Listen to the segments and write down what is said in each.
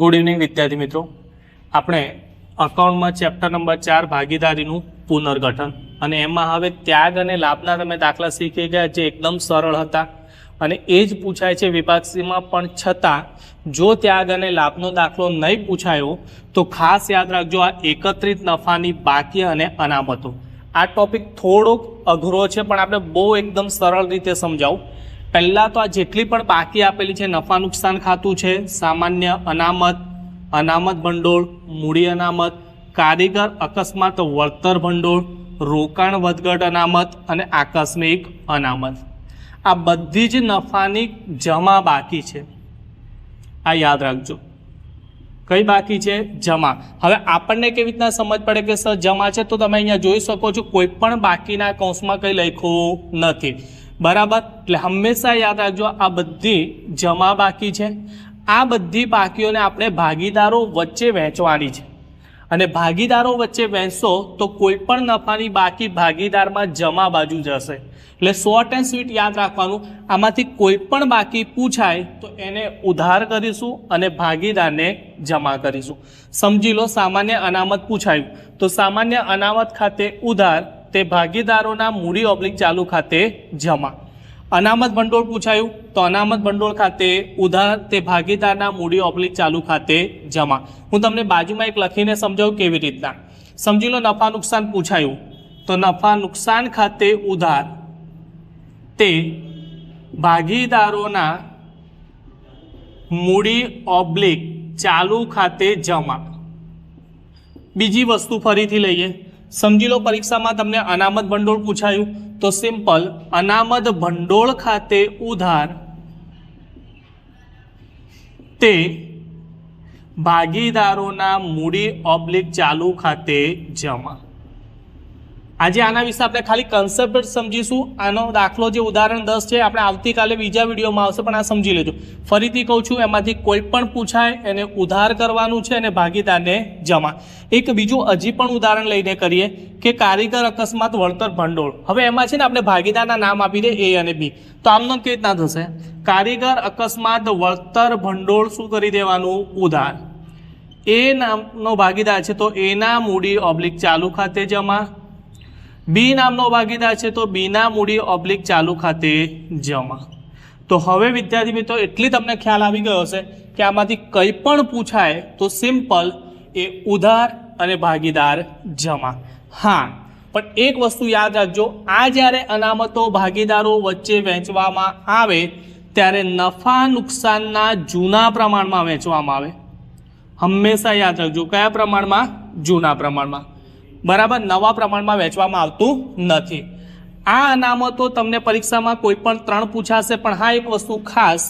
Good evening વિદ્યાર્થી મિત્રો, આપણે અકાઉન્ટમાં ચેપ્ટર નંબર 4 ભાગીદારીનું પુનર્ગઠન અને એમાં હવે ત્યાગ અને લાભના તમે દાખલા શીખી ગયા જે એકદમ સરળ હતા અને એ જ પૂછાય છે વિભાગ સીમાં. પણ છતાં જો ત્યાગ અને લાભનો દાખલો નહીં પૂછાયો તો ખાસ યાદ રાખજો, આ એકત્રિત નફાની બાકી અને અનામતો આ ટોપિક થોડોક અઘરો છે પણ આપણે બહુ એકદમ સરળ રીતે સમજાવું. પહેલાં તો આ જેટલી પણ બાકી આપેલી છે, નફા નુકસાન ખાતું છે, સામાન્ય અનામત, અનામત ભંડોળ, મૂડી અનામત, કારીગર અકસ્માત વળતર ભંડોળ, રોકાણ વધઘટ અનામત અને આકસ્મિક અનામત, આ બધી જ નફાની જમા બાકી છે. આ યાદ રાખજો. કઈ બાકી છે? જમા. હવે આપણને કેવી રીતના સમજ પડે કે સર જમા છે? તો તમે અહીંયા જોઈ શકો છો કોઈ પણ બાકીના કૌંસમાં કંઈ લખ્યું નથી, બરાબર? એટલે હંમેશા યાદ રાખજો આ બધી જમા બાકી છે. આ બધી બાકીઓને આપણે ભાગીદારો વચ્ચે વહેંચવાની છે અને ભાગીદારો વચ્ચે વહેંચશો તો કોઈ પણ નફાની બાકી ભાગીદારમાં જમા બાજુ જશે. એટલે શોર્ટ એન્ડ સ્વીટ યાદ રાખવાનું, આમાંથી કોઈ પણ બાકી પૂછાય તો એને ઉધાર કરીશું અને ભાગીદારને જમા કરીશું. સમજી લો, સામાન્ય અનામત પૂછાયું તો સામાન્ય અનામત ખાતે ઉધાર, તે ભાગીદારોના મૂડી ઓબ્લિક ચાલુ ખાતે જમા. અનામત ભંડોળ પૂછાયું તો અનામત ભંડોળ ખાતે ઉધાર, તે ભાગીદારના મૂડી ઓબ્લિક ચાલુ ખાતે જમા. હું તમને બાજુમાં એક લખીને સમજાવું કેવી રીતના. સમજી લો, નફા નુકસાન પૂછાયું તો નફા નુકસાન ખાતે ઉધાર, તે ભાગીદારોના મૂડી ઓબ્લિક ચાલુ ખાતે જમા. બીજી વસ્તુ ફરીથી લઈએ. સમજી લો, પરીક્ષામાં તમને અનામત ભંડોળ પૂછાયું તો સિમ્પલ અનામત ભંડોળ ખાતે ઉધાર, તે ભાગીદારોના મૂડી ઓબ્લિક ચાલુ ખાતે જમા. આજે આના વિશે આપણે ખાલી કન્સેપ્ટ સમજીશું. આનો દાખલો જે ઉદાહરણ 10 છે આપણે આવતીકાલે બીજા વિડીયોમાં આવશે, પણ આ સમજી લેજો. ફરીથી કહું છું, એમાંથી કોઈ પણ પૂછાય એને ઉધાર કરવાનું છે અને ભાગીદારને જમા. એક બીજું હજી પણ ઉદાહરણ લઈને કરીએ કે કારીગર અકસ્માત વળતર ભંડોળ. હવે એમાં છે ને આપણે ભાગીદારના નામ આપી દે A અને B, તો આમનો કેવી રીતના થશે? કારીગર અકસ્માત વળતર ભંડોળ શું કરી દેવાનું? ઉધાર. A નામનો ભાગીદાર છે તો A ના મૂડી ઓબ્લિક ચાલુ ખાતે જમા. બી નામનો ભાગીદાર છે તો બી ના મૂડી ઓબ્લિક ચાલુ ખાતે જમા. તો હવે વિદ્યાર્થી મિત્રો એટલી તમને ખ્યાલ આવી ગયો હશે કે આમાંથી કંઈ પણ પૂછાય તો સિમ્પલ એ ઉધાર અને ભાગીદાર જમા. હા, પણ એક વસ્તુ યાદ રાખજો, આ જ્યારે અનામતો ભાગીદારો વચ્ચે વહેંચવામાં આવે ત્યારે નફા નુકસાનના જૂના પ્રમાણમાં વહેંચવામાં આવે. હંમેશા યાદ રાખજો, કયા પ્રમાણમાં? જૂના પ્રમાણમાં, બરાબર? નવા પ્રમાણમાં વહેંચવામાં આવતું નથી. આ અનામતો તમને પરીક્ષામાં કોઈ પણ 3 પૂછાશે, પણ હા એક વસ્તુ ખાસ,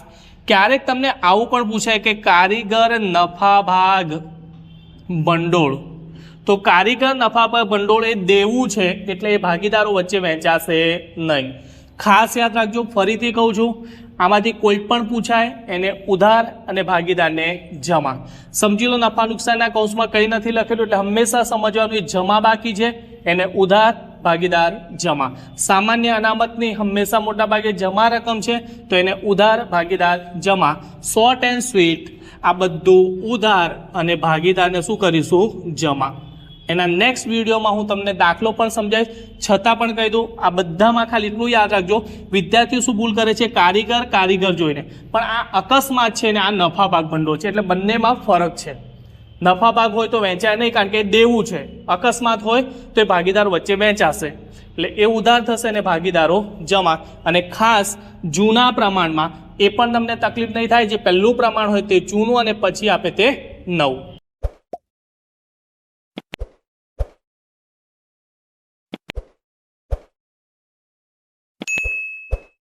ક્યારેક તમને આવું પણ પૂછાય કે કારીગર નફા ભાગ ભંડોળ. તો કારીગર નફા ભાગ ભંડોળ એ દેવું છે એટલે એ ભાગીદારો વચ્ચે વહેંચાશે નહીં. ખાસ યાદ રાખજો, ફરીથી કહું છું, આમાંથી કોઈ પણ પૂછાય એને ઉધાર અને ભાગીદારને જમા. સમજી લો, નફા નુકસાનના કૌંસમાં કંઈ નથી લખેલું એટલે હંમેશા સમજવાનું એ જમા બાકી છે એને ઉધાર, ભાગીદાર જમા. સામાન્ય અનામતની હંમેશા મોટા ભાગે જમા રકમ છે તો એને ઉધાર, ભાગીદાર જમા. શોર્ટ એન્ડ સ્વીટ આ બધું ઉધાર અને ભાગીદારને શું કરીશું? જમા. એના નેક્સ્ટ વિડીયોમાં હું તમને દાખલો પણ સમજાવીશ. છતાં પણ કહી દઉં, આ બધામાં ખાલી એટલું યાદ રાખજો, વિદ્યાર્થીઓ શું ભૂલ કરે છે? કારીગર જોઈને, પણ આ અકસ્માત છે ને આ નફા ભાગ ભંડોળ છે એટલે બંનેમાં ફરક છે. નફા ભાગ હોય તો વહેંચાય નહીં કારણ કે દેવું છે, અકસ્માત હોય તો એ ભાગીદારો વચ્ચે વહેંચાશે એટલે એ ઉધાર થશે અને ભાગીદારો જમા. અને ખાસ જૂના પ્રમાણમાં એ પણ તમને તકલીફ નહીં થાય, જે પહેલું પ્રમાણ હોય તે જૂનું અને પછી આપે તે નવું.